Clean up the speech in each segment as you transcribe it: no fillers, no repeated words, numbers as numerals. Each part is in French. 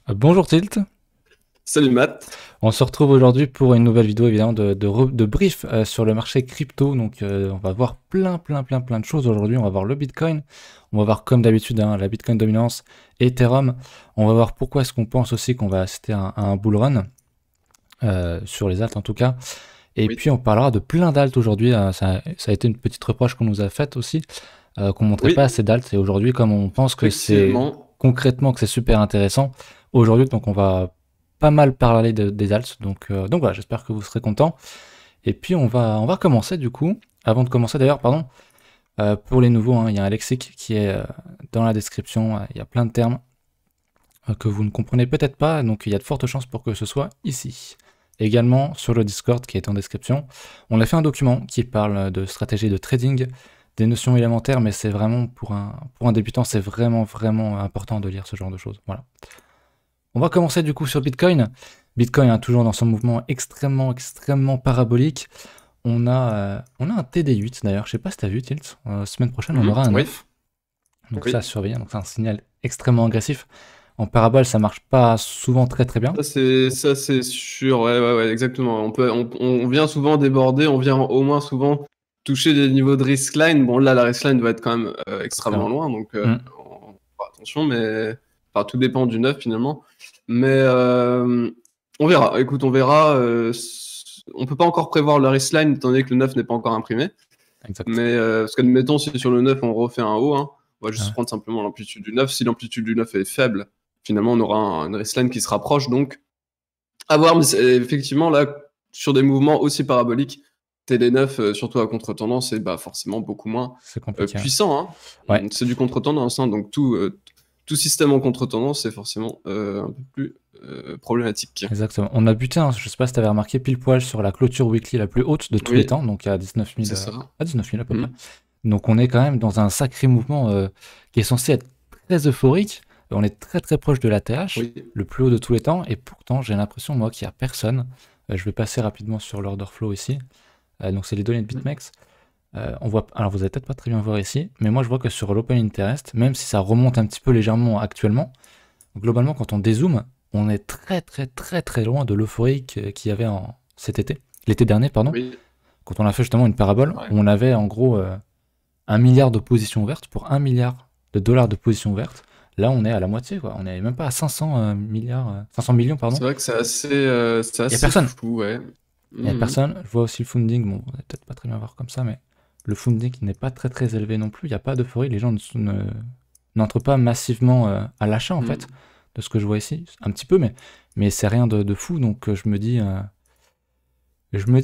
Bonjour Tilt, Salut Matt. on se retrouve aujourd'hui pour une nouvelle vidéo évidemment de brief sur le marché crypto. Donc on va voir plein de choses aujourd'hui. On va voir le Bitcoin, on va voir comme d'habitude la Bitcoin dominance, Ethereum. On va voir pourquoi est-ce qu'on pense aussi qu'on va assister à un bull run sur les alts en tout cas. Et Oui, puis on parlera de plein d'alts aujourd'hui. Ça a été une petite reproche qu'on nous a faite aussi, qu'on montrait pas oui, assez d'alts. Et aujourd'hui, comme on pense que c'est effectivement. concrètement que c'est super intéressant, aujourd'hui donc on va pas mal parler des alts. Donc voilà, j'espère que vous serez contents. Et puis on va commencer du coup. Avant de commencer d'ailleurs, pardon, pour les nouveaux, il y a un lexique qui est dans la description. Il y a plein de termes que vous ne comprenez peut-être pas, donc il y a de fortes chances pour que ce soit ici. Également sur le Discord qui est en description, on a fait un document qui parle de stratégie de trading, des notions élémentaires, mais c'est vraiment pour un débutant, c'est vraiment important de lire ce genre de choses. Voilà. On va commencer du coup sur Bitcoin. Bitcoin toujours dans son mouvement extrêmement parabolique. On a un TD8 d'ailleurs, je sais pas si tu as vu Tilt. Semaine prochaine on aura un Oui, 9. Donc ça à oui. surveiller, donc c'est un signal extrêmement agressif. En parabole ça marche pas souvent très bien. Ça c'est sûr. Ouais, exactement. On vient souvent déborder, on vient au moins souvent toucher des niveaux de risk line. Bon, là, la risk line va être quand même Très extrêmement loin. loin, donc Hmm, on fera attention, mais enfin, tout dépend du neuf finalement. Mais on verra. Écoute, on verra. On peut pas encore prévoir le risk line étant donné que le neuf n'est pas encore imprimé. exact. Mais parce qu'admettons, si sur le 9 on refait un haut, hein, on va juste Ouais. prendre simplement l'amplitude du 9. Si l'amplitude du 9 est faible, finalement on aura une waistline qui se rapproche. Donc, à voir, mais effectivement, là, sur des mouvements aussi paraboliques, TD9, surtout à contre-tendance, est bah, forcément beaucoup moins C'est compliqué. puissant. Hein. Ouais, C'est du contre-tendance, hein, donc tout système en contre-tendance, c'est forcément un peu plus problématique. exactement. On a buté, je sais pas si tu avais remarqué, pile poil sur la clôture weekly la plus haute de tous les Oui, temps, donc à 19 000, c'est ça. à 19 000 à peu Mm. près. Donc on est quand même dans un sacré mouvement qui est censé être très euphorique. On est très proche de la TH, Oui. le plus haut de tous les temps, et pourtant j'ai l'impression moi qu'il n'y a personne. Je vais passer rapidement sur l'order flow ici. Donc c'est les données de BitMEX. On voit, alors vous allez peut-être pas très bien voir ici, mais moi je vois que sur l'Open Interest, même si ça remonte un petit peu légèrement actuellement, globalement quand on dézoome, on est très loin de l'euphorie qu'il y avait cet été, l'été dernier, pardon, Oui. quand on a fait justement une parabole, Ouais. où on avait en gros 1 milliard de positions ouvertes pour 1 milliard de dollars de positions ouvertes. Là, on est à la moitié, quoi. On est même pas à 500 milliards, 500 millions, pardon. C'est vrai que c'est Il y a assez personne. fou, ouais. Il y a Mhm. personne. Je vois aussi le funding. Bon, on va peut-être pas très bien voir comme ça, mais le funding n'est pas très élevé non plus. Il n'y a pas d'euphorie. Les gens n'entrent pas massivement à l'achat, en fait, Mhm. de ce que je vois ici. Un petit peu, mais c'est rien de fou. Donc, je me dis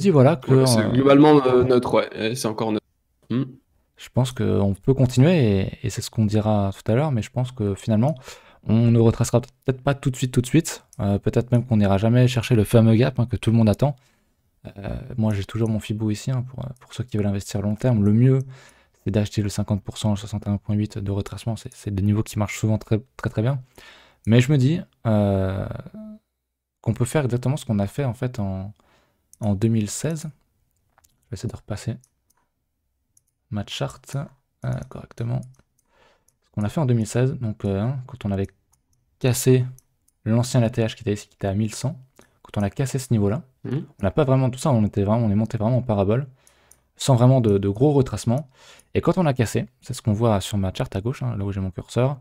voilà que Ouais, c'est globalement neutre, ouais. Et c'est encore neutre. Mhm. je pense qu'on peut continuer et c'est ce qu'on dira tout à l'heure, mais je pense que finalement, on ne retracera peut-être pas tout de suite. Peut-être même qu'on n'ira jamais chercher le fameux gap que tout le monde attend. Moi, j'ai toujours mon Fibou ici pour ceux qui veulent investir long terme. Le mieux, c'est d'acheter le 50%, le 61,8 de retracement. C'est des niveaux qui marchent souvent très bien. Mais je me dis qu'on peut faire exactement ce qu'on a fait en fait en 2016. Je vais essayer de repasser ma charte correctement. Ce qu'on a fait en 2016, donc quand on avait cassé l'ancien ATH qui était à 1100, quand on a cassé ce niveau-là, Mhm. on n'a pas vraiment tout ça, on est monté vraiment en parabole, sans vraiment de gros retracements. Et quand on a cassé, c'est ce qu'on voit sur ma charte à gauche, là où j'ai mon curseur,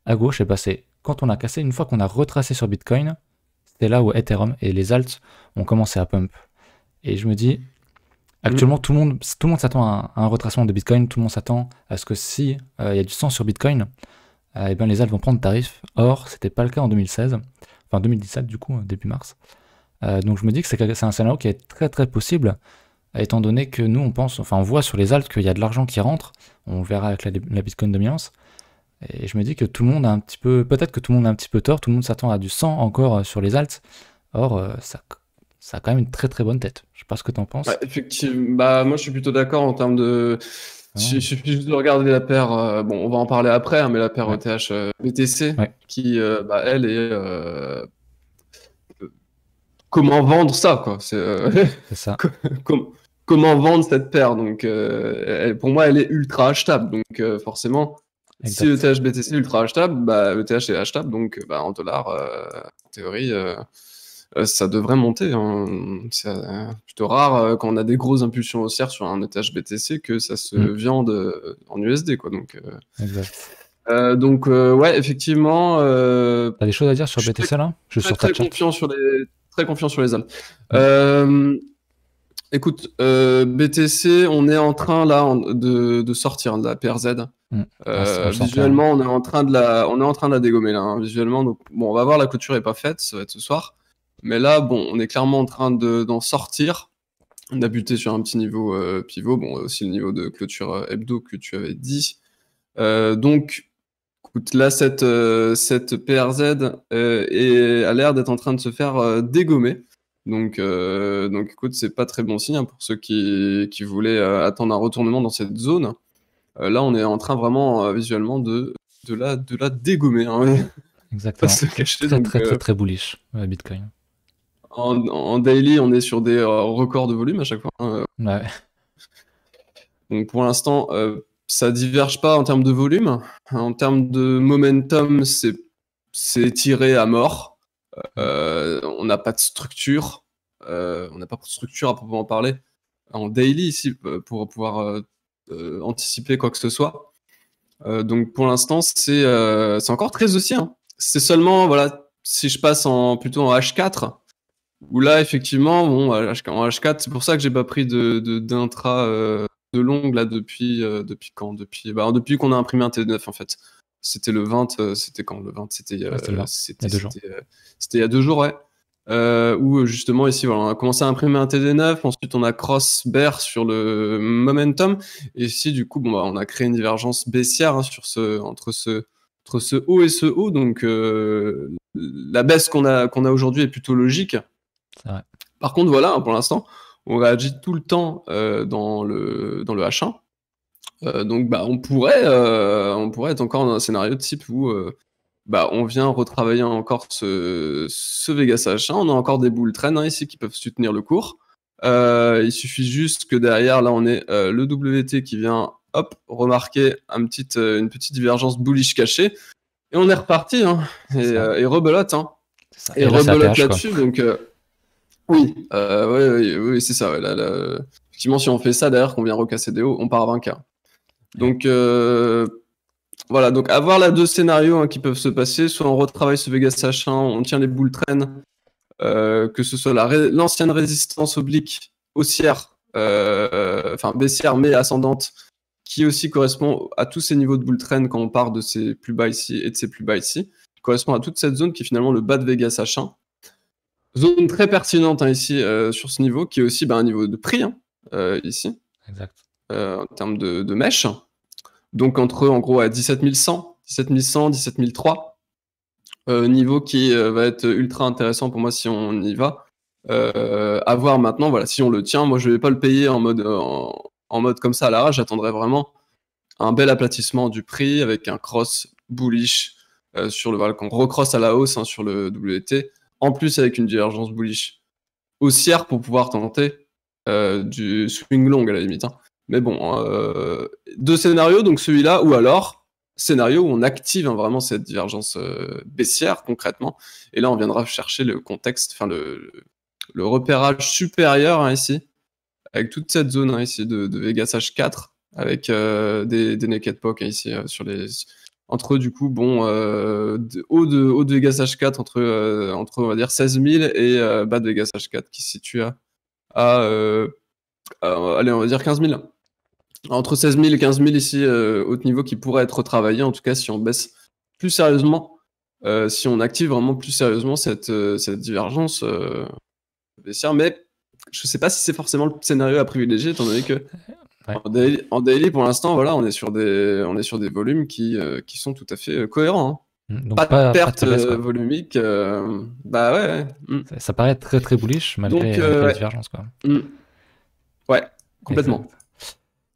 à gauche, et bah c'est quand on a cassé, une fois qu'on a retracé sur Bitcoin, c'est là où Ethereum et les alts ont commencé à pump. Et je me dis, Mhm. actuellement, tout le monde s'attend à un retracement de Bitcoin, tout le monde s'attend à ce que si il y a du sang sur Bitcoin, eh ben les alts vont prendre tarif. Or, c'était pas le cas en 2016, enfin 2017 du coup, début mars. Donc je me dis que c'est un scénario qui est très possible, étant donné que nous on pense, enfin on voit sur les alts qu'il y a de l'argent qui rentre, on verra avec la Bitcoin dominance, et je me dis que tout le monde a un petit peu, peut-être que tout le monde a un petit peu tort, tout le monde s'attend à du sang encore sur les alts. Or, ça a quand même une très bonne tête. Je sais pas ce que t'en Ouais, penses. effectivement, bah, moi je suis plutôt d'accord en termes de. Il Vraiment. suffit juste de regarder la paire, bon, on va en parler après, hein, mais la paire Ouais, ETH BTC, ouais, qui, bah, elle est. Comment vendre ça, quoi? c'est ça. co- com- comment vendre cette paire? Donc, pour moi, elle est ultra achetable. Donc, forcément. Si exact. ETH BTC est ultra achetable, bah ETH est achetable, donc bah, en dollars, en théorie, ça devrait monter, hein. C'est plutôt rare quand on a des grosses impulsions haussières sur un ETH BTC que ça se Mm, viande en USD, quoi. exact. Donc ouais, effectivement, T'as des choses à dire sur je suis BTC là? Juste sur ta très chart? confiant sur les ALS. Mm. Écoute, BTC, on est en train là de sortir de la PRZ. Mm. On le sentait, hein. Visuellement, on est en train de la dégommer là, hein, visuellement. Donc bon, on va voir, la clôture est pas faite, ça va être ce soir. Mais là, bon, on est clairement en train d'en sortir. On a buté sur un petit niveau pivot, bon, aussi le niveau de clôture hebdo que tu avais dit. Donc, écoute, là, cette PRZ a l'air d'être en train de se faire dégommer. Donc écoute, c'est pas très bon signe, hein, pour ceux qui voulaient attendre un retournement dans cette zone. Là, on est en train vraiment visuellement de la dégommer, hein, pas Exactement. se le cacher. Très, Donc très, très, très bullish, Bitcoin. en daily, on est sur des records de volume à chaque fois, hein. Ouais, Donc pour l'instant, ça diverge pas en termes de volume. En termes de momentum, c'est tiré à mort. On n'a pas de structure. On n'a pas de structure à proprement parler en daily ici pour pouvoir anticiper quoi que ce soit. Donc pour l'instant, c'est encore très haussier, hein. C'est seulement, voilà, si je passe plutôt en H4, où là, effectivement, bon, en H4, c'est pour ça que j'ai pas pris d'intra de longue là depuis quand? Depuis qu'on a imprimé un T9 en fait. C'était le 20, c'était quand le 20? C'était ouais, c'était le 20, il y a 2 jours. c'était il y a 2 jours, ouais. Où justement ici, voilà, on a commencé à imprimer un TD9, ensuite on a cross bear sur le momentum, et ici du coup, bon, bah, on a créé une divergence baissière, hein, entre ce haut et ce haut, donc la baisse qu'on a aujourd'hui est plutôt logique. C'est vrai. Par contre, voilà, hein, pour l'instant, on réagit tout le temps dans le H1. Donc, bah, on pourrait être encore dans un scénario de type où bah, on vient retravailler encore ce Vegas H1. On a encore des bull trends, hein, ici qui peuvent soutenir le cours. Il suffit juste que derrière, là, on ait le WT qui vient, hop, remarquer une petite divergence bullish cachée. Et on est reparti, hein, et rebelote, hein. C'est ça. Et Et là, c'est rebelote ATH, quoi. là-dessus, donc oui, oui, c'est ça. Ouais, effectivement, si on fait ça, derrière, qu'on vient recasser des hauts, on part à 20K. Donc, voilà, donc avoir là 2 scénarios, hein, qui peuvent se passer. Soit on retravaille ce Vegas H1, on tient les bull trends, que ce soit l'ancienne résistance oblique haussière, enfin baissière mais ascendante, qui aussi correspond à tous ces niveaux de bull trend quand on part de ces plus bas ici et de ces plus bas ici, correspond à toute cette zone qui est finalement le bas de Vegas H1. Zone très pertinente, hein, ici sur ce niveau, qui est aussi un niveau de prix, hein, ici, Exact. en termes de mèche. Donc en gros à 17 100, 17 100, 17 003. Niveau qui va être ultra intéressant pour moi si on y va. À voir maintenant, voilà, si on le tient, moi je vais pas le payer en mode comme ça à l'arrache. J'attendrai vraiment un bel aplatissement du prix avec un cross bullish sur voilà, qu'on recrosse à la hausse, hein, sur le WT. En plus avec une divergence bullish haussière pour pouvoir tenter du swing long à la limite, hein. Mais bon, 2 scénarios, donc celui-là, ou alors scénario où on active, hein, vraiment cette divergence baissière concrètement. Et là, on viendra chercher le contexte, enfin le repérage supérieur, hein, ici, avec toute cette zone, hein, ici de Vegas H4, avec des naked poke, hein, ici sur les entre du coup, bon, haut de Vegas H4 entre on va dire 16 000 et bas de Vegas H4 qui se situe allez, on va dire 15 000. Entre 16 000 et 15 000 ici, haut niveau, qui pourrait être retravaillé, en tout cas si on baisse plus sérieusement, si on active vraiment plus sérieusement cette divergence baissière. Mais je sais pas si c'est forcément le scénario à privilégier, étant donné que Ouais. en daily, pour l'instant, voilà, on est sur des volumes qui sont tout à fait cohérents, hein. Donc Pas de pas de perte faiblesse, quoi. volumique. Bah ouais. Ça paraît très très bullish Donc, malgré la ouais. divergence, quoi. Ouais, complètement. Exact.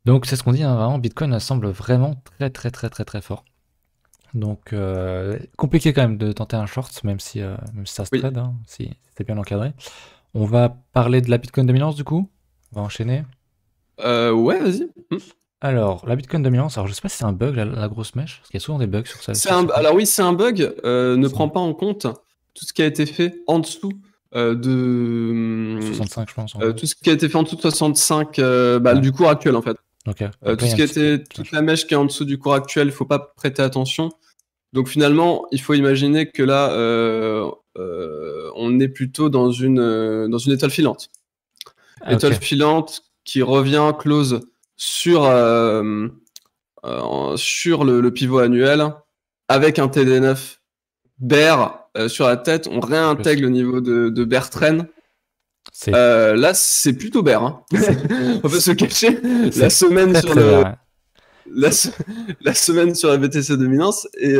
Donc c'est ce qu'on dit, hein, vraiment, Bitcoin semble vraiment très très très très très fort. Donc compliqué quand même de tenter un short, même si ça se Oui. trade, hein, si c'est bien encadré. On va parler de la Bitcoin dominance du coup. On va enchaîner. Ouais, vas-y. Alors, la Bitcoin dominance, alors je sais pas si c'est un bug, la grosse mèche, parce qu'il y a souvent des bugs sur ça. Alors oui, c'est un bug. Ne C'est- prend pas en compte tout ce qui a été fait en dessous de 65, je pense, en gros. tout ce qui a été fait en dessous de 65, Ouais. du cours actuel en fait. Ok. Tout Après, il y ce a un qui a petit été, toute la mèche qui est en dessous du cours actuel, il faut pas prêter attention. Donc finalement, il faut imaginer que là, on est plutôt dans une étoile filante. Ah, Étoile ok. filante qui revient close sur, sur le pivot annuel avec un TD9 bear sur la tête. On réintègre le niveau de bear trend. C'est Là, c'est plutôt bear. Hein. On peut se cacher. La c'est semaine très sur très bien. Ouais. la, la semaine sur la BTC dominance est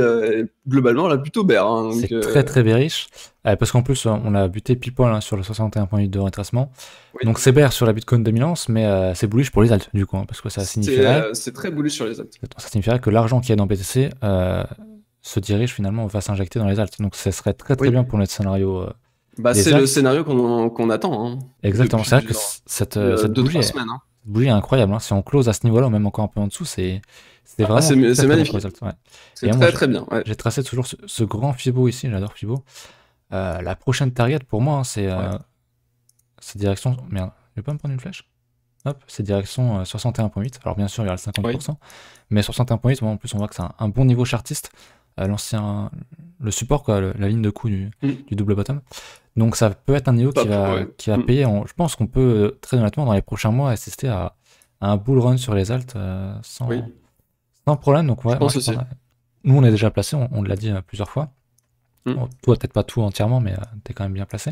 globalement là plutôt bear. Hein, donc, C'est très très bearish. Parce qu'en plus, on a buté people hein, sur le 61,8 de retracement. oui. Donc c'est bear sur la Bitcoin dominance, mais c'est bullish pour les alts du coup, hein, parce que ça signifierait, C'est très bullish sur les alts. ça signifierait que l'argent qu'il y a dans BTC se dirige finalement, va s'injecter dans les alts. Donc ça serait très très Oui. bien pour notre scénario Bah, des c'est le alts. scénario qu'on attend. Hein, Exactement. C'est vrai que genre, cette 2-3 bougie, semaines. Hein. bougie est incroyable. Hein. Si on close à ce niveau-là, ou même encore un peu en dessous, c'est Ah, vraiment très, c'est très bon magnifique. pour les alts. Ouais. C'est Et moi, très très bien. Ouais. j'ai tracé toujours ce grand Fibo ici. J'adore Fibo. La prochaine target pour moi, hein, c'est direction. Merde, je vais pas me prendre une flèche. Hop, c'est direction 61,8. Alors bien sûr, il y a le 50%, mais 61,8, moi en plus, on voit que c'est un bon niveau chartiste. Le support, quoi, la ligne de coup du double bottom. Donc ça peut être un niveau qui va payer. Je pense qu'on peut très honnêtement dans les prochains mois assister à un bull run sur les alts sans problème. Donc ouais, nous on est déjà placé, on l'a dit plusieurs fois. Bon, toi peut-être pas tout entièrement, mais t'es quand même bien placé.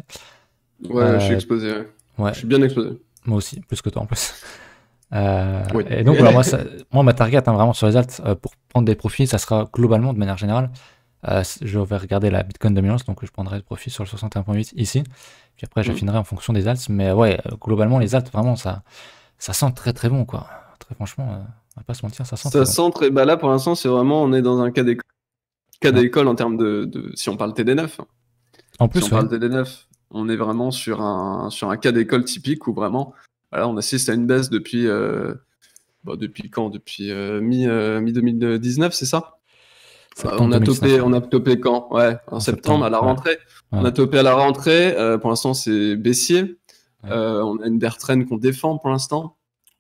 Ouais, je suis exposé. Ouais. Je suis bien exposé. Moi aussi, plus que toi en plus. Et donc voilà, moi ma target hein, vraiment sur les alts pour prendre des profits, ça sera globalement de manière générale. Je vais regarder la Bitcoin dominance, donc je prendrai le profit sur le 61,8 ici. Puis après, j'affinerai en fonction des alts. Mais ouais, globalement, les alts, vraiment, ça sent très très bon, quoi. Très franchement, on va pas se mentir, ça sent très bon. Très... Bah là, pour l'instant, c'est vraiment, on est dans un cas d'école en termes de... Si on parle TD9. En plus, si on parle TD9, on est vraiment sur un cas d'école typique où vraiment, voilà, on assiste à une baisse depuis... depuis quand? Depuis mi-2019, c'est ça? On a topé quand? Ouais, en septembre, à la rentrée. Ouais. On a topé à la rentrée. Pour l'instant, c'est baissier. Ouais. On a une bear trend qu'on défend pour l'instant.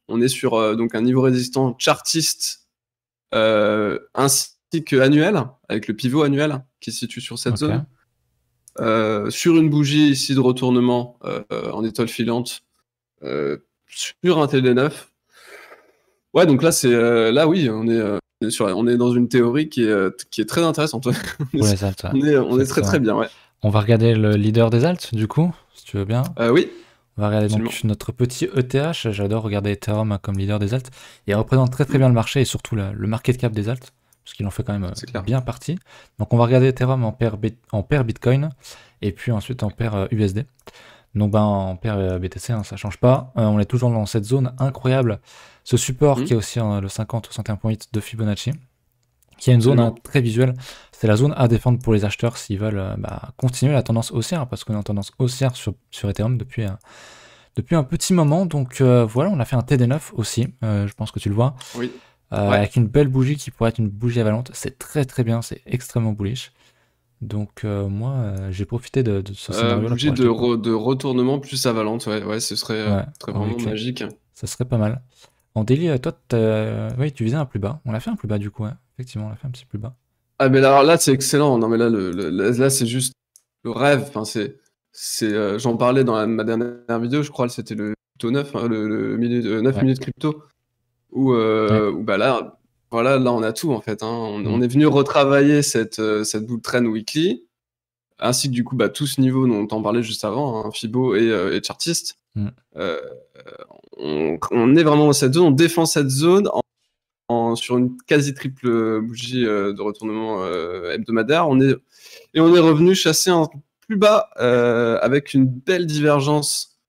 On est sur donc un niveau résistant chartiste ainsi qu'annuel, avec le pivot annuel qui se situe sur cette zone. Sur une bougie ici de retournement en étoile filante sur un TD9. Ouais, donc là, là oui, on est dans une théorie qui est très intéressante. Pour les alts, on est très très bien, ouais. On va regarder le leader des alts, du coup, si tu veux bien. Oui. On va regarder donc notre petit ETH. J'adore regarder Ethereum comme leader des alts. Il représente très très bien le marché et surtout le market cap des alts, parce qu'il en fait quand même bien partie. Donc on va regarder Ethereum en paire Bitcoin et puis ensuite en paire USD. Donc en paire BTC, hein, ça change pas. On est toujours dans cette zone incroyable. Ce support qui est aussi le 50-61,8 de Fibonacci, qui est une zone très visuelle. C'est la zone à défendre pour les acheteurs s'ils veulent continuer la tendance haussière, parce qu'on est en tendance haussière sur Ethereum depuis un petit moment. Donc voilà, on a fait un TD9 aussi, je pense que tu le vois. Oui. Avec une belle bougie qui pourrait être une bougie avalante. C'est très très bien, c'est extrêmement bullish. Donc moi, j'ai profité de ce scénario-là. Bougie de retournement plus avalante, ouais, ce serait vraiment magique. Ça serait pas mal. En daily, toi, oui, tu visais un plus bas. On l'a fait un plus bas du coup, ouais. Effectivement, on l'a fait un petit plus bas. Ah mais alors là, c'est excellent. Non mais là, là c'est juste le rêve. Enfin, j'en parlais dans ma dernière vidéo, je crois, c'était le crypto 9, hein, le 9 minutes crypto, où bah là, voilà, là on a tout en fait. Hein. On est venu retravailler cette bull trend weekly, ainsi que du coup tout ce niveau dont on parlait juste avant, hein, Fibo et chartiste. On est vraiment dans cette zone, on défend cette zone sur une quasi triple bougie de retournement hebdomadaire. On est revenu chasser un plus bas avec une belle divergence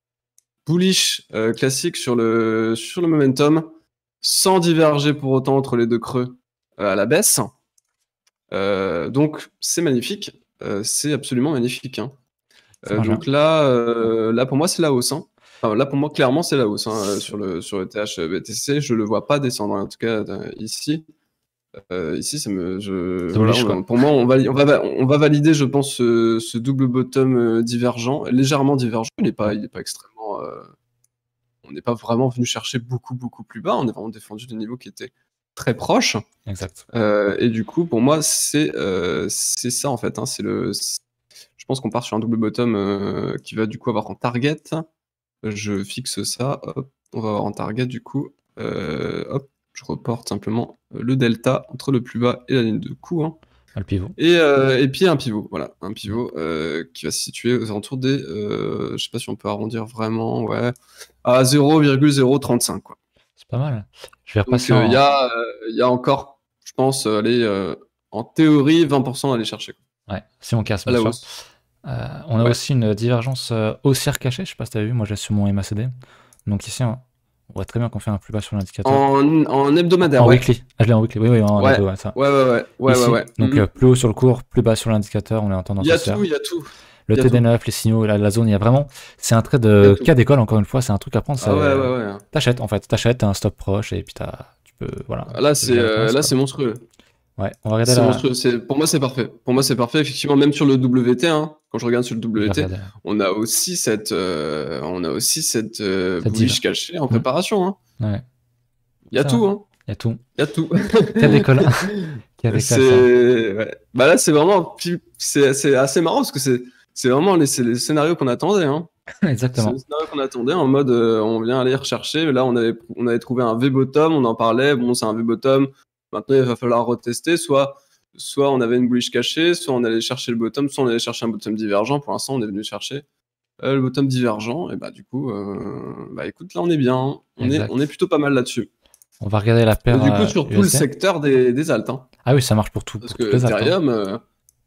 bullish classique sur le momentum, sans diverger pour autant entre les deux creux à la baisse. Donc c'est magnifique, c'est absolument magnifique. Hein. Donc là pour moi c'est la hausse. Hein. Enfin, là, pour moi, clairement, c'est la hausse hein, sur le TH BTC. Je le vois pas descendre, en tout cas ici. Ici, voilà, bullish, quoi. pour moi, on va valider, je pense, ce double bottom divergent, légèrement divergent. Il n'est pas extrêmement. On n'est pas vraiment venu chercher beaucoup plus bas. On est vraiment défendu des niveaux qui étaient très proches. Exact. Et du coup, pour moi, c'est ça en fait. Hein, je pense qu'on part sur un double bottom qui va du coup avoir en target. Je fixe ça. Hop, on va avoir en target du coup. Hop, je reporte simplement le delta entre le plus bas et la ligne de coup. Hein. Le pivot. Et puis un pivot, voilà, un pivot qui va se situer aux alentours des, je sais pas si on peut arrondir vraiment, ouais, à 0,035 quoi. C'est pas mal. Je vais Donc repasser il y a encore, je pense, en théorie, 20% à aller chercher. Quoi. Ouais, si on casse, À bien la sûr. hausse. On a aussi une divergence haussière cachée, je sais pas si tu as vu, moi j'ai sur mon MACD. Donc ici, on voit très bien qu'on fait un plus bas sur l'indicateur. En hebdomadaire, En ouais. weekly. Ah, je l'ai en weekly, oui, en Ouais. hebdo, ouais, ça. Ouais. Ici, Ouais. donc plus haut sur le cours, plus bas sur l'indicateur, on est en tendance haussière. Il y a tout. Le Il y a TD9, les signaux, la zone, il y a vraiment. C'est un trade de cas d'école, encore une fois, c'est un truc à prendre. Ah ouais. T'achètes, en fait. T'achètes, t'as un stop proche, et puis tu peux. Voilà. Là, c'est monstrueux. Ouais, on va regarder C'est monstrueux. Pour moi, c'est parfait. Pour moi, c'est parfait. Effectivement, même sur le WT, hein, quand je regarde sur le WT, on a aussi cette bullish cachée en préparation. Hein. Ouais. Il y a tout. Hein. Il y a tout. Il y a tout. Cas d'école. Ouais. Bah là, c'est vraiment. C'est assez marrant parce que c'est vraiment les scénarios qu'on attendait. Hein. Exactement. C'est le scénario qu'on attendait en mode on vient aller rechercher. Là, on avait trouvé un V-bottom, on en parlait. Bon, c'est un V-bottom. Maintenant, il va falloir retester. Soit on avait une bullish cachée, soit on allait chercher le bottom, soit on allait chercher un bottom divergent. Pour l'instant, on est venu chercher le bottom divergent. Et bah, du coup, écoute, là, on est bien. Hein. On est plutôt pas mal là-dessus. On va regarder la paire. Et du coup, sur tout le secteur des alts. Hein. Ah oui, ça marche pour tout. Parce que Ethereum.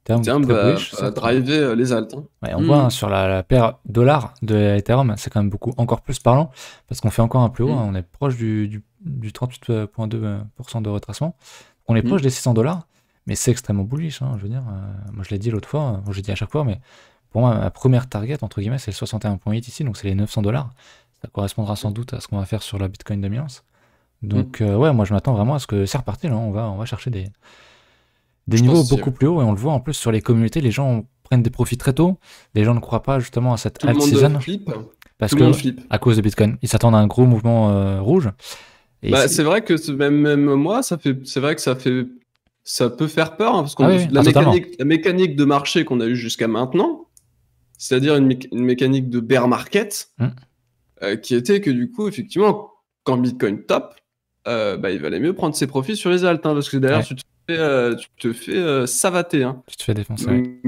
Ethereum va driver les alts. Hein. Ouais, on voit sur la paire dollar de Ethereum, c'est quand même encore plus parlant parce qu'on fait encore un plus haut. Hein, on est proche du 38,2% de retracement. On est proche des $600, mais c'est extrêmement bullish. Hein, je veux dire, moi je l'ai dit l'autre fois, je l'ai dit à chaque fois, mais pour moi, ma première target, entre guillemets, c'est le 61,8 ici, donc c'est les $900. Ça correspondra sans doute à ce qu'on va faire sur la Bitcoin Dominance. Donc, ouais, moi je m'attends vraiment à ce que c'est reparti. Là, on va chercher des niveaux beaucoup plus hauts et on le voit en plus sur les communautés, les gens prennent des profits très tôt. Les gens ne croient pas justement à cette alt season parce que à cause de Bitcoin, ils s'attendent à un gros mouvement rouge. Et c'est vrai que même moi, c'est vrai que ça peut faire peur hein, parce que la mécanique de marché qu'on a eu jusqu'à maintenant, c'est-à-dire une mécanique de bear market, qui était que du coup, effectivement, quand Bitcoin top, il valait mieux prendre ses profits sur les alts hein, parce que derrière tu te fais savater. Hein. Tu te fais défoncer.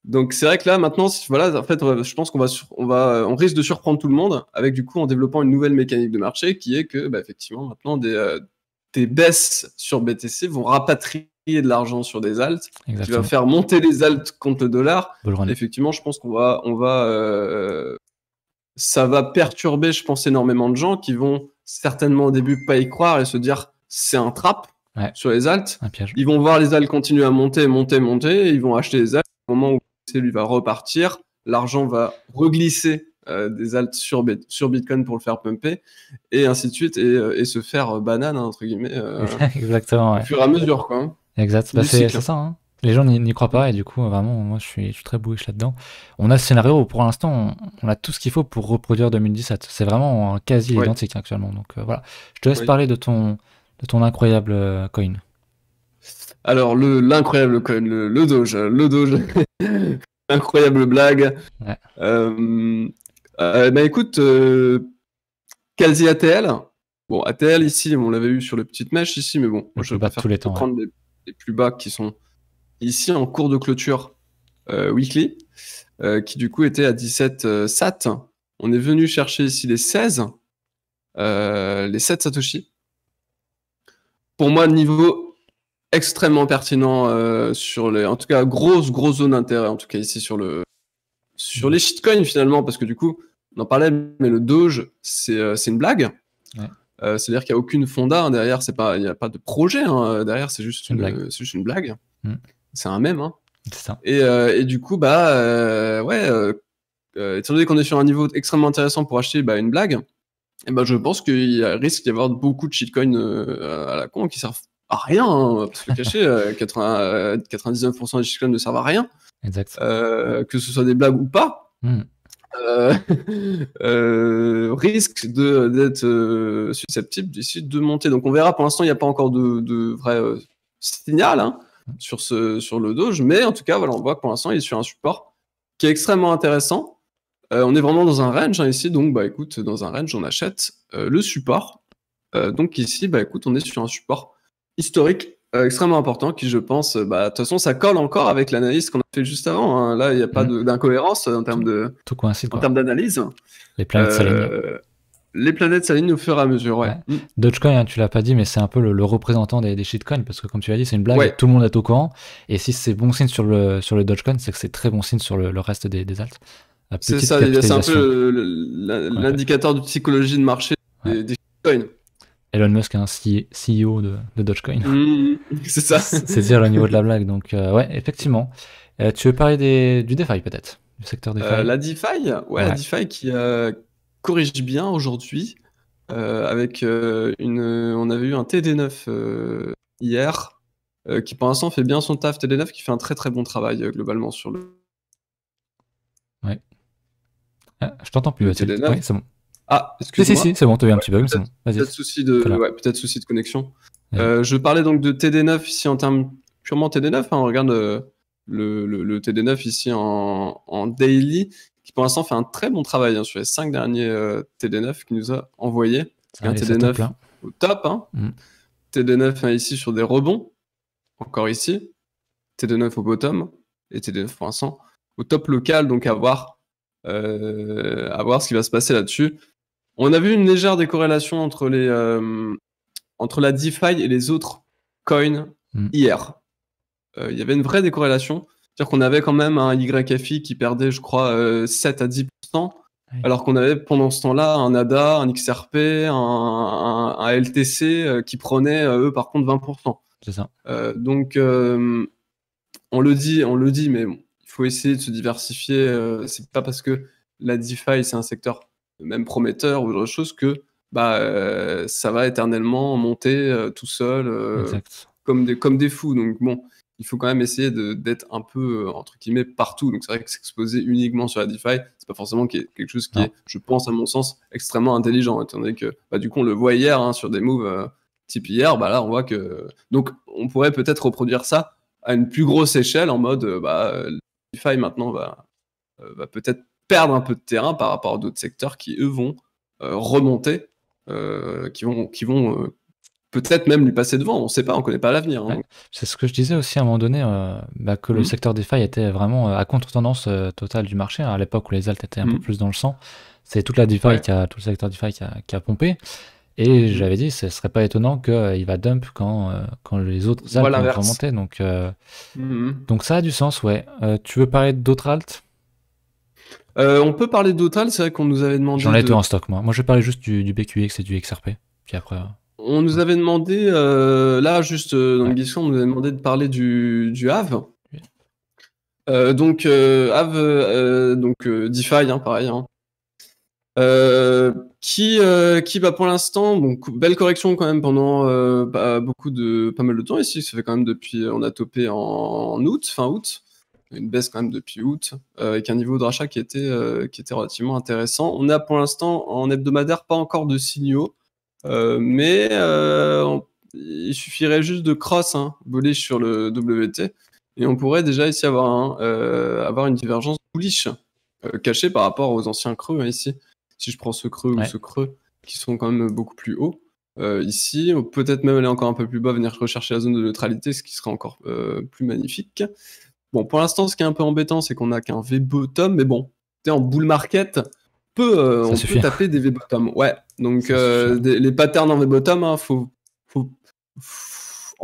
Donc c'est vrai que là maintenant, voilà, en fait, je pense on risque de surprendre tout le monde avec du coup en développant une nouvelle mécanique de marché qui est que effectivement maintenant des baisses sur BTC vont rapatrier de l'argent sur des alts, qui va faire monter les alts contre le dollar. Effectivement, je pense ça va perturber, je pense, énormément de gens qui vont certainement au début pas y croire et se dire c'est un trap sur les alts. Un piège. Ils vont voir les alts continuer à monter, et ils vont acheter les alts. Au moment où lui va repartir, l'argent va reglisser des alts sur Bitcoin pour le faire pumper et ainsi de suite et se faire banane entre guillemets exactement, au fur et à mesure quoi. Hein. Exact, c'est ça. Hein. Les gens n'y croient pas et du coup vraiment moi je suis très bullish là-dedans. On a ce scénario où pour l'instant on a tout ce qu'il faut pour reproduire 2017. C'est vraiment quasi identique actuellement. Donc voilà. Je te laisse parler de ton incroyable coin. Alors l'incroyable coin, le Doge, incroyable blague. Ouais. Écoute, quasi ATL. Bon, ATL ici, on l'avait eu sur les petites mèches ici, mais bon, moi je préfère prendre les plus bas qui sont ici en cours de clôture weekly, qui du coup était à 17 sat. On est venu chercher ici les 16 Satoshi. Pour moi, niveau extrêmement pertinent en tout cas grosse zone d'intérêt en tout cas ici sur les shitcoins finalement parce que du coup on en parlait mais le Doge c'est une blague. C'est-à-dire qu'il n'y a aucune fonda hein, derrière, il n'y a pas de projet hein, derrière, c'est juste une blague. C'est un mème. Hein. C'est ça. Et du coup étant donné qu'on est sur un niveau extrêmement intéressant pour acheter une blague, et je pense qu'il risque d'y avoir beaucoup de shitcoins à la con qui servent à rien, hein, parce que caché, 99% des shitcoins ne servent à rien, Exact. que ce soit des blagues ou pas. Risque d'être susceptible d'ici de monter. Donc on verra. Pour l'instant, il n'y a pas encore de vrai signal sur le Doge, mais en tout cas, voilà, on voit que pour l'instant, il est sur un support qui est extrêmement intéressant. On est vraiment dans un range ici, donc écoute, dans un range, on achète le support. Donc ici, écoute, on est sur un support historique extrêmement important qui, je pense, de toute façon, ça colle encore avec l'analyse qu'on a fait juste avant. Hein. Là, il n'y a pas d'incohérence en termes tout coïncide, en termes d'analyse. Les planètes s'alignent. Les planètes s'alignent au fur et à mesure, ouais. Dogecoin, tu l'as pas dit, mais c'est un peu le représentant des shitcoins, parce que comme tu l'as dit, c'est une blague, et tout le monde est au courant. Et si c'est bon signe sur le Dogecoin, c'est que c'est très bon signe sur le reste des alts. C'est ça, c'est un peu l'indicateur de psychologie de marché des shitcoins. Elon Musk est un CEO de Dogecoin. C'est ça. C'est dire le niveau de la blague. Donc, ouais, effectivement. Tu veux parler du DeFi, peut-être? Du secteur DeFi? La DeFi, la DeFi qui corrige bien aujourd'hui. Avec on avait eu un TD9 hier, qui pour l'instant fait bien son taf. TD9 qui fait un très très bon travail globalement sur le. Ouais. Je t'entends plus. TD9. Oui, c'est bon. Ah, excuse-moi. Si, c'est bon, tu as eu un petit bug, c'est bon. Vas-y. Peut-être souci de connexion. Je parlais donc de TD9 ici en termes purement TD9. On regarde le TD9 ici en daily, qui pour l'instant fait un très bon travail sur les 5 derniers TD9 qu'il nous a envoyé. Un TD9 au top. TD9 ici sur des rebonds. Encore ici. TD9 au bottom. Et TD9 pour l'instant au top local. Donc à voir ce qui va se passer là-dessus. On a vu une légère décorrélation entre la DeFi et les autres coins hier. Il y avait une vraie décorrélation. C'est-à-dire qu'on avait quand même un YFI qui perdait, je crois, 7 à 10%, alors qu'on avait pendant ce temps-là un ADA, un XRP, un LTC qui prenaient, eux, par contre, 20%. C'est ça. Donc, on le dit, mais bon, il faut essayer de se diversifier. C'est pas parce que la DeFi, c'est un secteur même prometteur ou autre chose que ça va éternellement monter tout seul comme des fous. Donc bon, il faut quand même essayer d'être un peu entre guillemets partout. Donc c'est vrai que s'exposer uniquement sur la DeFi, c'est pas forcément quelque chose qui est, je pense à mon sens, extrêmement intelligent, étant donné que du coup on le voit hier sur des moves type hier, là on voit que donc on pourrait peut-être reproduire ça à une plus grosse échelle en mode DeFi maintenant va peut-être perdre un peu de terrain par rapport à d'autres secteurs qui, eux, vont remonter, qui vont peut-être même lui passer devant. On ne sait pas, on ne connaît pas l'avenir. Ouais. C'est ce que je disais aussi à un moment donné, que le secteur DeFi était vraiment à contre-tendance totale du marché. À l'époque où les alts étaient un peu plus dans le sang, c'est toute la DeFi tout le secteur DeFi qui a pompé. Et j'avais dit, ce serait pas étonnant qu'il va dump quand les autres alts vont remonter. Donc ça a du sens, ouais. Tu veux parler d'autres alts? On peut parler d'autres, c'est vrai qu'on nous avait demandé. J'en ai deux en stock, moi. Moi, je vais parler juste du BQX et du XRP. Puis après. On nous avait demandé, là, juste dans le Discord, on nous avait demandé de parler du Aave. Donc, Aave, DeFi, pareil. Qui pour l'instant, belle correction quand même pendant pas mal de temps ici. Ça fait quand même depuis, on a topé en août, fin août. Une baisse quand même depuis août, avec un niveau de rachat qui était relativement intéressant. On a pour l'instant en hebdomadaire pas encore de signaux, mais il suffirait juste de cross bullish sur le WT, et on pourrait déjà ici avoir une divergence bullish cachée par rapport aux anciens creux ici. Si je prends ce creux ou ce creux, qui sont quand même beaucoup plus hauts. Ici, peut-être même aller encore un peu plus bas, venir rechercher la zone de neutralité, ce qui serait encore plus magnifique. Bon, pour l'instant, ce qui est un peu embêtant, c'est qu'on n'a qu'un V-bottom, mais bon, en bull market, on peut taper des V-bottom. Ouais, donc les patterns en V-bottom, en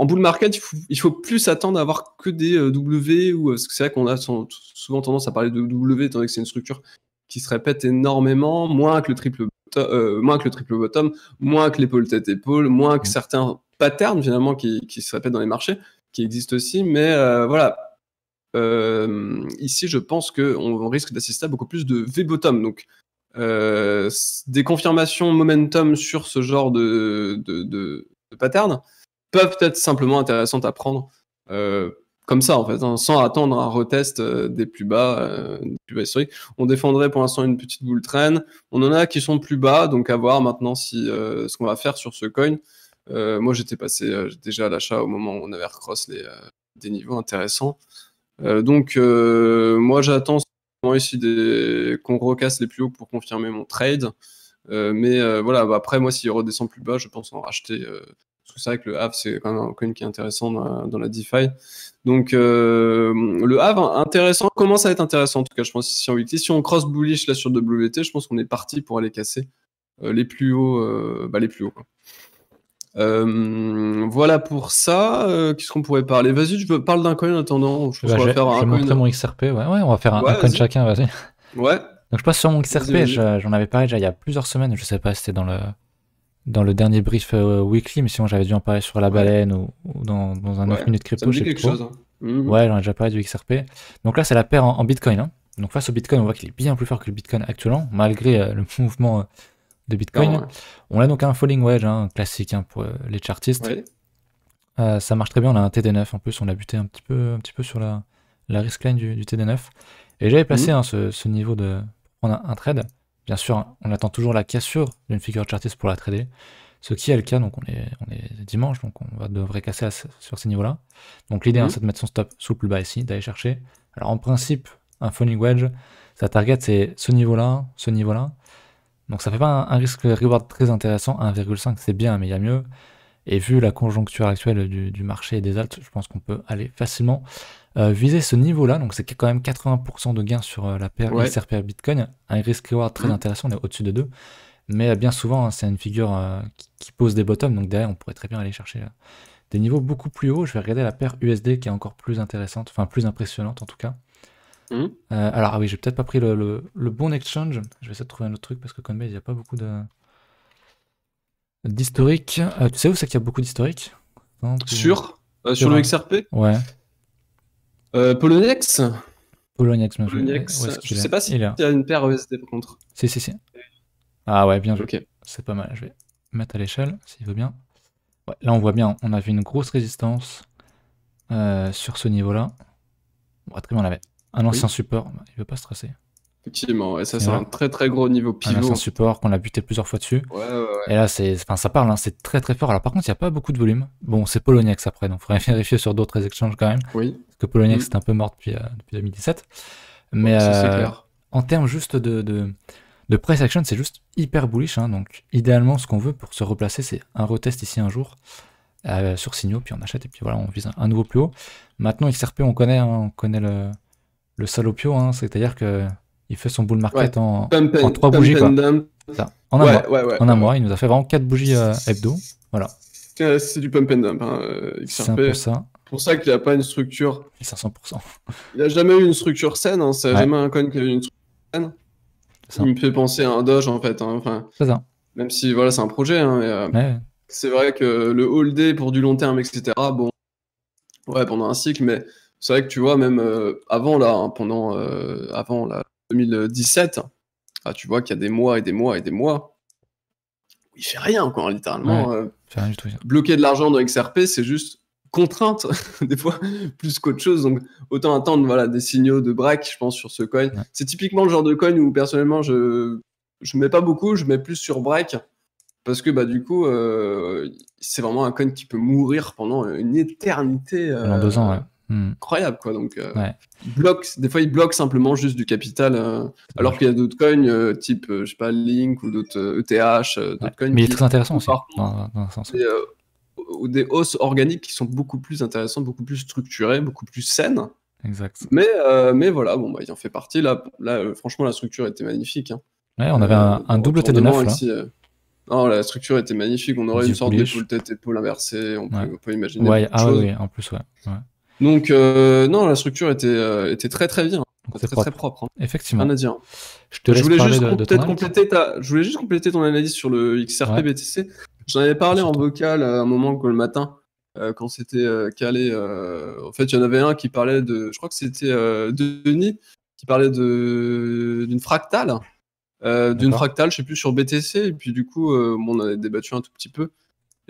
bull market, il faut plus s'attendre à avoir que des W, parce que c'est vrai qu'on a souvent tendance à parler de W, étant donné que c'est une structure qui se répète énormément, moins que le triple bottom, moins que l'épaule tête-épaule, moins que certains patterns finalement qui se répètent dans les marchés, qui existent aussi, mais voilà. ici, je pense qu'on risque d'assister à beaucoup plus de V-bottom. Donc, des confirmations momentum sur ce genre de pattern peuvent être simplement intéressantes à prendre comme ça, en fait, hein, sans attendre un retest des plus bas historiques. On défendrait pour l'instant une petite bull trend. On en a qui sont plus bas, donc à voir maintenant si ce qu'on va faire sur ce coin. Moi, j'étais passé déjà à l'achat au moment où on avait recross des niveaux intéressants. Donc, moi, j'attends ici qu'on recasse les plus hauts pour confirmer mon trade. Mais voilà, après, moi, s'il redescend plus bas, je pense en racheter. Parce que c'est vrai que le Have, c'est quand même un coin qui est intéressant dans la DeFi. Donc, le Have, intéressant, commence à être intéressant. En tout cas, je pense ici en weekly. Si on cross bullish là sur WT, je pense qu'on est parti pour aller casser les plus hauts. Les plus hauts, quoi. Voilà pour ça. Qu'est-ce qu'on pourrait parler? Vas-y, je parle d'un coin en attendant. Je pense qu'on va faire je vais montrer mon XRP. Ouais, on va faire un coin chacun, vas-y. Ouais. Donc je passe sur mon XRP, j'en avais parlé déjà il y a plusieurs semaines, je sais pas si c'était dans le dernier brief weekly, mais sinon j'avais dû en parler sur la baleine ou dans un 9 minutes crypto, je sais plus trop. Chose, hein. Ouais, j'en ai déjà parlé du XRP. Donc là c'est la paire en Bitcoin. Hein. Donc face au Bitcoin, on voit qu'il est bien plus fort que le Bitcoin actuellement, malgré le mouvement de Bitcoin. Ouais. On a donc un falling wedge, hein, classique hein, pour les chartistes. Ouais. Ça marche très bien, on a un TD9 en plus, on a buté un petit peu sur la risk line du TD9. Et j'avais placé hein, ce niveau de prendre un trade. Bien sûr, on attend toujours la cassure d'une figure chartiste pour la trader, ce qui est le cas, donc on est dimanche, donc on devrait casser sur ces niveaux-là. Donc l'idée, hein, c'est de mettre son stop sous le plus bas ici, d'aller chercher. Alors en principe, un falling wedge, sa target c'est ce niveau-là. Donc ça fait pas un risque reward très intéressant, 1,5 c'est bien, mais il y a mieux. Et vu la conjoncture actuelle du marché et des alts, je pense qu'on peut aller facilement viser ce niveau-là. Donc c'est quand même 80% de gains sur la paire XRP Bitcoin. Un risque reward très intéressant, on est au-dessus de 2. Mais bien souvent, hein, c'est une figure qui pose des bottoms. Donc derrière, on pourrait très bien aller chercher des niveaux beaucoup plus hauts. Je vais regarder la paire USD qui est encore plus intéressante, enfin plus impressionnante en tout cas. Alors ah oui, j'ai peut-être pas pris le bon exchange. Je vais essayer de trouver un autre truc parce que Coinbase, il n'y a pas beaucoup d'historique. Tu sais où c'est qu'il y a beaucoup d'historique? Sur le XRP? Ouais. Poloniex, je sais pas s'il y a une paire USD par contre. Si. Ah ouais, bien joué. Okay. C'est pas mal. Je vais mettre à l'échelle s'il veut bien. Ouais, là, on voit bien, on avait une grosse résistance sur ce niveau-là. Bon, très bien, on avait un ancien support. Il veut pas stresser. Effectivement, et ça c'est un très très gros niveau pivot. Un ancien support qu'on a buté plusieurs fois dessus. Ouais. Et là, ça parle, hein, c'est très très fort. Alors par contre, il n'y a pas beaucoup de volume. Bon, c'est Poloniex après, donc il faudrait vérifier sur d'autres exchanges quand même. Oui. Parce que Poloniex c'est un peu mort depuis 2017. Mais c'est clair. En termes juste de price action, c'est juste hyper bullish. Hein, donc idéalement, ce qu'on veut pour se replacer, c'est un retest ici un jour sur signaux, puis on achète et puis voilà, on vise un nouveau plus haut. Maintenant, XRP, on connaît le salopio, hein, c'est-à-dire que il fait son bull market en 3 bougies. Quoi. Ça, en un mois, il nous a fait vraiment 4 bougies hebdo. Voilà. C'est du pump and dump, hein, XRP. C'est un peu ça. C'est pour ça qu'il n'a pas une structure. 500%. Il n'a jamais eu une structure saine, hein. C'est jamais un coin qui a eu une structure saine. Il me fait penser à un Doge en fait. Hein. Enfin, c'est ça. Même si voilà, c'est un projet. Hein, c'est vrai que le hold pour du long terme, etc. Bon, pendant un cycle, mais c'est vrai que tu vois, même avant là, hein, avant la 2017, tu vois qu'il y a des mois et des mois et des mois où il fait rien, quoi, littéralement. Fait rien du tout, bloquer de l'argent dans XRP, c'est juste contrainte, des fois, plus qu'autre chose. Donc, autant attendre des signaux de break, je pense, sur ce coin. Ouais. C'est typiquement le genre de coin où, personnellement, je mets pas beaucoup, je mets plus sur break. Parce que, du coup, c'est vraiment un coin qui peut mourir pendant une éternité. Pendant 2 ans, ouais. Incroyable, quoi. Donc, des fois, il bloque simplement juste du capital, alors qu'il y a d'autres coins type, je sais pas, Link ou d'autres ETH, d'autres coins. Mais il est très intéressant aussi, dans un sens. Ou des hausses organiques qui sont beaucoup plus intéressantes, beaucoup plus structurées, beaucoup plus saines. Exact. Mais voilà, il en fait partie. Là, franchement, la structure était magnifique. Hein. Ouais, on avait un double TD9 là. Ici, non, la structure était magnifique. On aurait une sorte d'épaule tête, épaule inversée. On peut imaginer. Oui, en plus, ouais. Donc, non, la structure était très très bien. Très propre. Hein. Effectivement. Rien à dire. Je voulais juste compléter ton analyse sur le XRP BTC. J'en avais parlé en vocal un moment le matin. quand c'était calé. En fait, il y en avait un qui parlait de, je crois que c'était Denis, qui parlait d'une fractale. Je sais plus, sur BTC, et puis du coup, on a débattu un tout petit peu.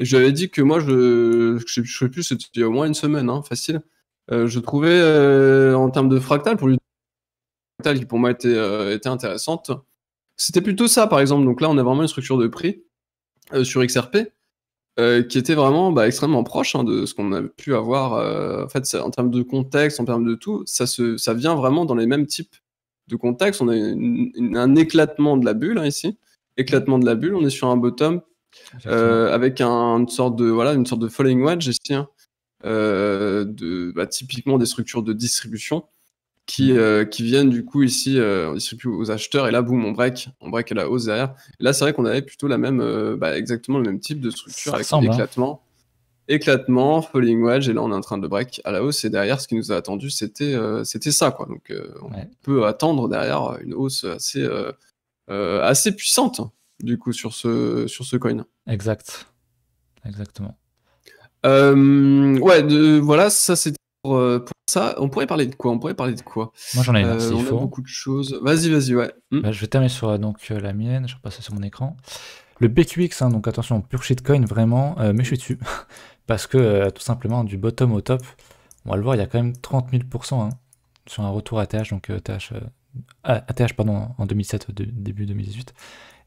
Et je lui avais dit que moi, je sais plus, c'était il y a au moins une semaine, hein, facile. Je trouvais, en termes de fractal, qui pour moi était intéressante, c'était plutôt ça, par exemple. Donc là, on a vraiment une structure de prix sur XRP qui était vraiment extrêmement proche de ce qu'on a pu avoir. En fait, en termes de contexte, en termes de tout, ça vient vraiment dans les mêmes types de contexte. On a un éclatement de la bulle ici. Éclatement de la bulle, on est sur un bottom avec une sorte de falling wedge ici, typiquement des structures de distribution qui viennent du coup ici, on distribue aux acheteurs, et là boum, on break à la hausse derrière. Et là c'est vrai qu'on avait plutôt exactement le même type de structure avec éclatement, falling wedge, et là on est en train de break à la hausse, et derrière ce qui nous a attendu c'était ça quoi. Donc on peut attendre derrière une hausse assez puissante du coup sur ce coin. Exactement. Voilà, ça c'était pour ça. On pourrait parler de quoi Moi j'en ai une, s'il on faut. a beaucoup de choses. Vas-y, ouais. Je vais terminer sur la mienne, je vais passer sur mon écran. Le BQX, donc attention, pure shitcoin vraiment, mais je suis dessus. Parce que tout simplement, du bottom au top, on va le voir, il y a quand même 30 000% sur un retour ATH, donc ATH pardon, en 2007, début 2018.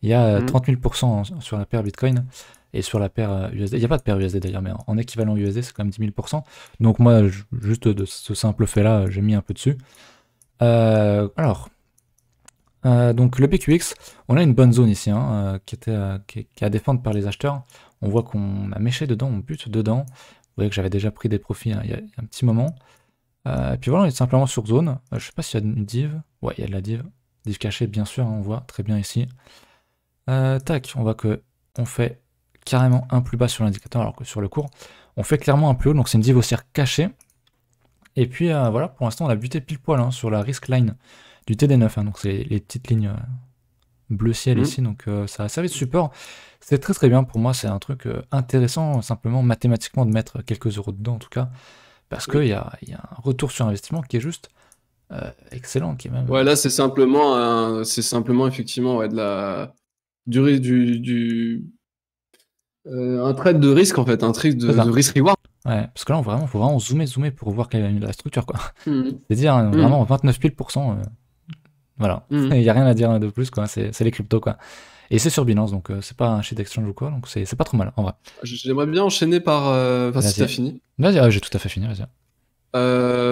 Il y a 30 000% sur la paire Bitcoin et sur la paire USD. Il n'y a pas de paire USD d'ailleurs, mais en équivalent USD, c'est quand même 10 000%. Donc moi, juste de ce simple fait-là, j'ai mis un peu dessus. Donc le BQX, on a une bonne zone ici, qui est à défendre par les acheteurs. On voit qu'on a méché dedans, on bute dedans. Vous voyez que j'avais déjà pris des profits il y a un petit moment. Et puis voilà, on est simplement sur zone. Je sais pas s'il y a une div. Ouais, il y a de la div. Div cachée, bien sûr, on voit très bien ici. Tac, on voit que on fait carrément un plus bas sur l'indicateur, alors que sur le cours, on fait clairement un plus haut. Donc c'est une div haussière cachée. Et puis voilà, pour l'instant, on a buté pile poil sur la risk line du TD9. Donc c'est les petites lignes bleu ciel ici. Donc ça a servi de support. C'est très très bien pour moi. C'est un truc intéressant, simplement mathématiquement, de mettre quelques euros dedans en tout cas. Parce qu'il y a un retour sur investissement qui est juste excellent. Qui est même, ouais, là c'est simplement effectivement un trade de risque en fait, un trade de risk-reward. Ouais, parce que là, faut vraiment zoomer pour voir quelle est la structure, quoi. C'est-à-dire, vraiment, 29 000%, voilà. Il n'y a rien à dire de plus, quoi. C'est les cryptos, quoi. Et c'est sur Binance, donc c'est pas un shit exchange ou quoi, donc c'est pas trop mal, en vrai. J'aimerais bien enchaîner par, si t'as fini. Vas-y, j'ai tout à fait fini, vas-y.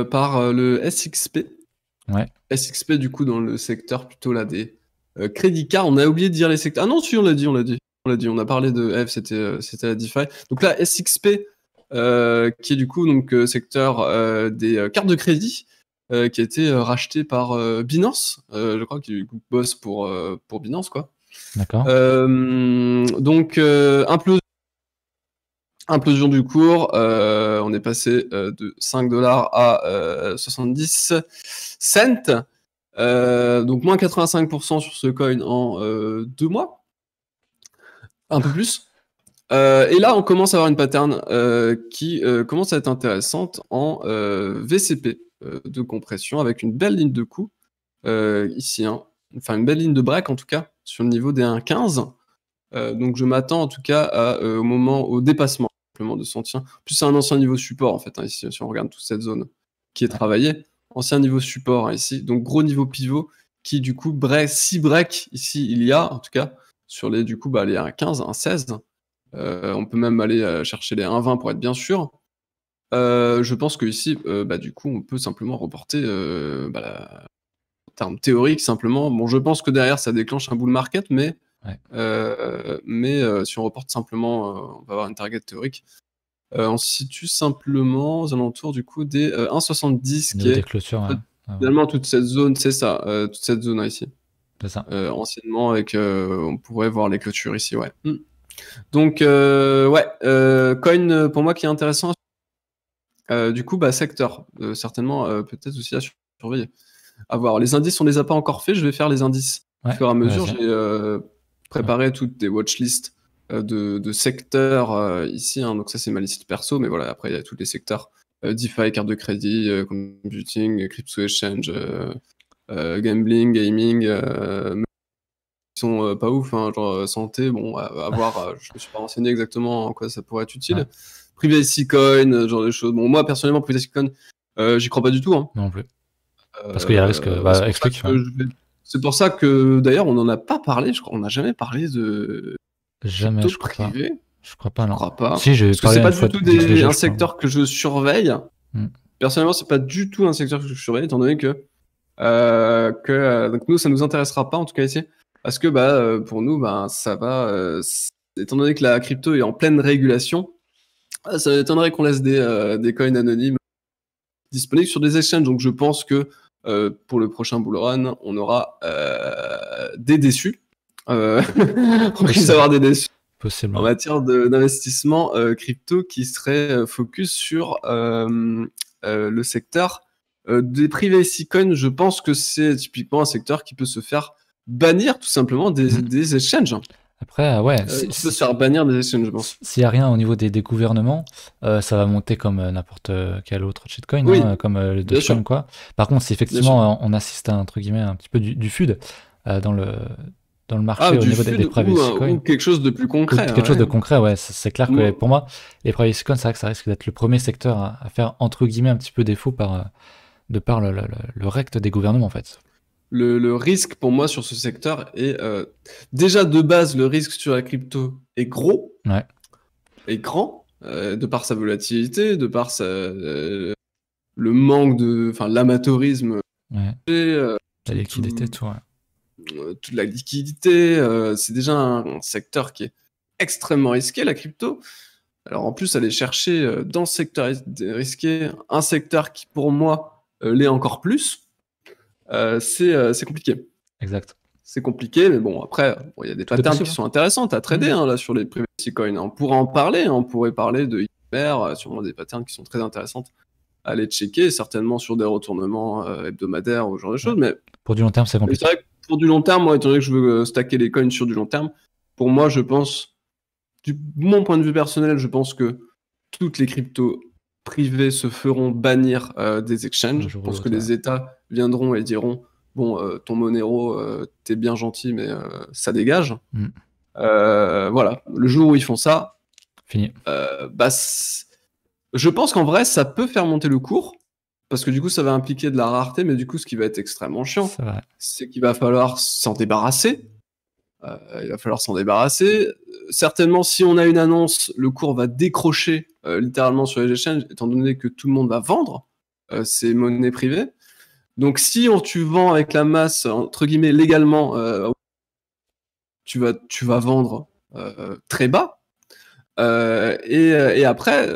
Par le SXP. Ouais. SXP, du coup, dans le secteur plutôt là des crédit cards. On a oublié de dire les secteurs. Ah non, si, on l'a dit. On a parlé de F, c'était la DeFi. Donc là, SXP, qui est du coup secteur des cartes de crédit, qui a été racheté par Binance. Je crois qu'il bosse pour Binance, quoi. D'accord. Donc, implosion du cours, on est passé de 5 $ à 70 cents. Donc moins 85% sur ce coin en 2 mois, un peu plus. Et là, on commence à avoir une pattern qui commence à être intéressante en VCP de compression, avec une belle ligne de coup ici, enfin une belle ligne de break en tout cas sur le niveau des 1,15. Donc je m'attends en tout cas au dépassement de son tien. Plus c'est un ancien niveau support en fait, ici, si on regarde toute cette zone qui est travaillée. Ancien niveau support ici, donc gros niveau pivot qui du coup si break ici il y a, en tout cas sur les 1,15, 1,16. On peut même aller chercher les 1,20 pour être bien sûr. Je pense que ici, du coup, on peut simplement reporter en termes théoriques simplement. Bon, je pense que derrière ça déclenche un bull market, mais si on reporte simplement, on va avoir une target théorique. On se situe simplement aux alentours du coup des 1,70 qui est des clôtures, finalement toute cette zone, c'est ça, toute cette zone ici. C'est ça. Anciennement, avec on pourrait voir les clôtures ici, ouais. Donc coin pour moi qui est intéressant. Du coup, secteur, certainement peut-être aussi à surveiller. À voir. Les indices, on les a pas encore fait. Je vais faire les indices au fur et à mesure. J'ai préparé toutes des watchlists de secteurs ici. Hein. Donc ça, c'est ma liste perso, mais voilà, après, il y a tous les secteurs DeFi, carte de crédit, computing, crypto exchange, gambling, gaming, qui sont pas ouf, hein, genre santé, bon, à voir, je me suis pas renseigné exactement en quoi ça pourrait être utile. Ouais. Privacy coin, genre des choses. Bon, moi, personnellement, Privacy coin, j'y crois pas du tout. Hein. Non plus. Parce qu'il y a le risque. Bah, explique. C'est pour ça que, d'ailleurs, on n'en a pas parlé, je crois. On n'a jamais parlé de Jamais, crypto je crois pas. privé. Je crois pas, non. Je crois pas. Si, j'ai Parce que parlé c'est pas une fois du tout de XDG, un je crois. secteur que je surveille. Personnellement, c'est pas du tout un secteur que je surveille, étant donné que donc nous, ça nous intéressera pas, en tout cas ici, parce que pour nous, ça va, étant donné que la crypto est en pleine régulation, ça m'étonnerait qu'on laisse des coins anonymes disponibles sur des exchanges. Donc je pense que pour le prochain bull run, on aura des déçus. On risque d'avoir des déçus en matière d'investissement crypto qui serait focus sur le secteur des privacy coins. Je pense que c'est typiquement un secteur qui peut se faire bannir tout simplement des exchanges. Après, ouais. Qui peut se faire bannir des exchanges, je pense. S'il n'y a rien au niveau des gouvernements, ça va monter comme n'importe quel autre shitcoin, Oui, hein, comme le Dogecoin, quoi. Par contre, si effectivement on assiste à entre guillemets un petit peu du FUD dans le marché au niveau des privacy coins. Ou quelque chose de plus concret. Quelque chose de concret, ouais. C'est clair que pour moi, les privacy coins, c'est vrai que ça risque d'être le premier secteur à faire entre guillemets un petit peu défaut de par le recte des gouvernements, en fait. Le risque pour moi sur ce secteur est déjà de base, le risque sur la crypto est gros, est grand, de par sa volatilité, de par le manque l'amateurisme, la liquidité, tout, ouais. Toute la liquidité, c'est déjà un secteur qui est extrêmement risqué, la crypto. Alors en plus, aller chercher dans ce secteur risqué un secteur qui pour moi l'est encore plus, c'est compliqué. Exact. C'est compliqué, mais bon, après, il y a des patterns qui sont intéressantes à trader là, sur les privacy coins. On pourrait en parler, on pourrait parler de hyper, sûrement des patterns qui sont très intéressantes à aller checker, certainement sur des retournements hebdomadaires ou ce genre de choses. Mais pour du long terme, c'est compliqué. C'est vrai que pour du long terme, moi, étant donné que je veux stacker les coins sur du long terme, pour moi, je pense, de mon point de vue personnel, je pense que toutes les cryptos privées se feront bannir des exchanges. Je pense que les États viendront et diront bon, ton Monero, t'es bien gentil, mais ça dégage. Voilà, le jour où ils font ça, fini. Je pense qu'en vrai, ça peut faire monter le cours, parce que du coup, ça va impliquer de la rareté, mais du coup, ce qui va être extrêmement chiant, c'est qu'il va falloir s'en débarrasser. Certainement, si on a une annonce, le cours va décrocher littéralement sur les exchanges, étant donné que tout le monde va vendre ces monnaies privées. Donc, si tu vends avec la masse, entre guillemets, légalement, tu vas vendre très bas. Et après,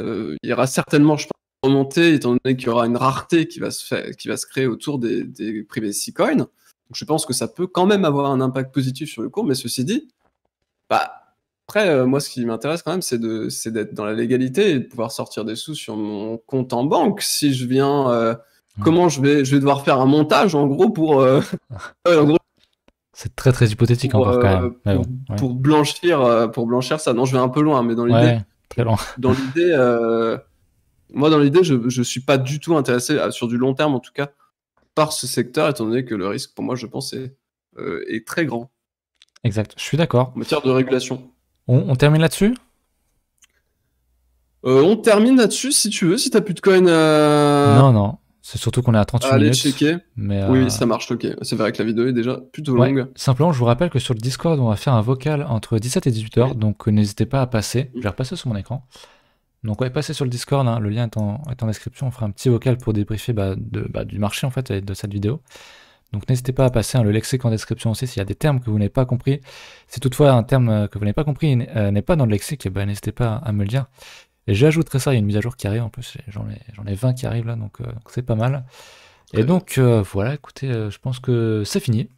il y aura certainement, je pense, une remontée, étant donné qu'il y aura une rareté qui va se créer autour des privacy coins. Donc, je pense que ça peut quand même avoir un impact positif sur le cours, mais ceci dit, après, moi, ce qui m'intéresse quand même, c'est d'être dans la légalité et de pouvoir sortir des sous sur mon compte en banque. Si je viens, comment je vais devoir faire un montage, en gros, pour... en gros, c'est très très hypothétique encore quand même. Pour blanchir ça. Non, je vais un peu loin, mais dans l'idée... Ouais, très loin. Dans l'idée... Moi, dans l'idée, je suis pas du tout intéressé, sur du long terme en tout cas, par ce secteur, étant donné que le risque, pour moi, je pense, est très grand. Exact, je suis d'accord. En matière de régulation. On termine là-dessus ? On termine là-dessus, si tu veux, si t'as plus de coin... Non, c'est surtout qu'on est à 38 minutes. Allez checker. Mais Oui, ça marche, ok. C'est vrai que la vidéo est déjà plutôt longue. Simplement, je vous rappelle que sur le Discord, on va faire un vocal entre 17 et 18h, donc n'hésitez pas à passer. Je vais repasser sur mon écran. Donc passez sur le Discord, hein, le lien est en description, on fera un petit vocal pour débriefer du marché en fait et de cette vidéo. Donc n'hésitez pas à passer, le lexique en description aussi s'il y a des termes que vous n'avez pas compris. Si toutefois un terme que vous n'avez pas compris n'est pas dans le lexique, n'hésitez pas à me le dire. Et j'ajouterai ça, il y a une mise à jour qui arrive en plus, j'en ai 20 qui arrivent là, donc c'est pas mal. Et donc voilà, écoutez, je pense que c'est fini.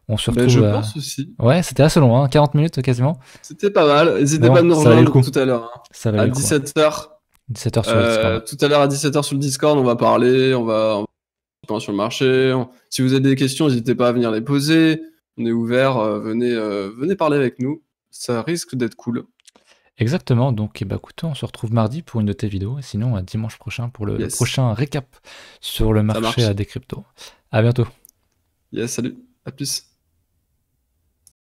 On se retrouve. Je pense aussi. Ouais, c'était assez long, 40 minutes quasiment. C'était pas mal. N'hésitez pas à nous rejoindre tout à l'heure. À 17h. 17h sur le Discord. Tout à l'heure à 17h sur le Discord, on va parler, on va sur le marché. Si vous avez des questions, n'hésitez pas à venir les poser. On est ouvert, venez parler avec nous. Ça risque d'être cool. Exactement, donc eh ben, écoute, on se retrouve mardi pour une de tes vidéos, et sinon à dimanche prochain pour le Yes, prochain récap sur le ça marché marche. des cryptos. À bientôt. Yes, salut, à plus.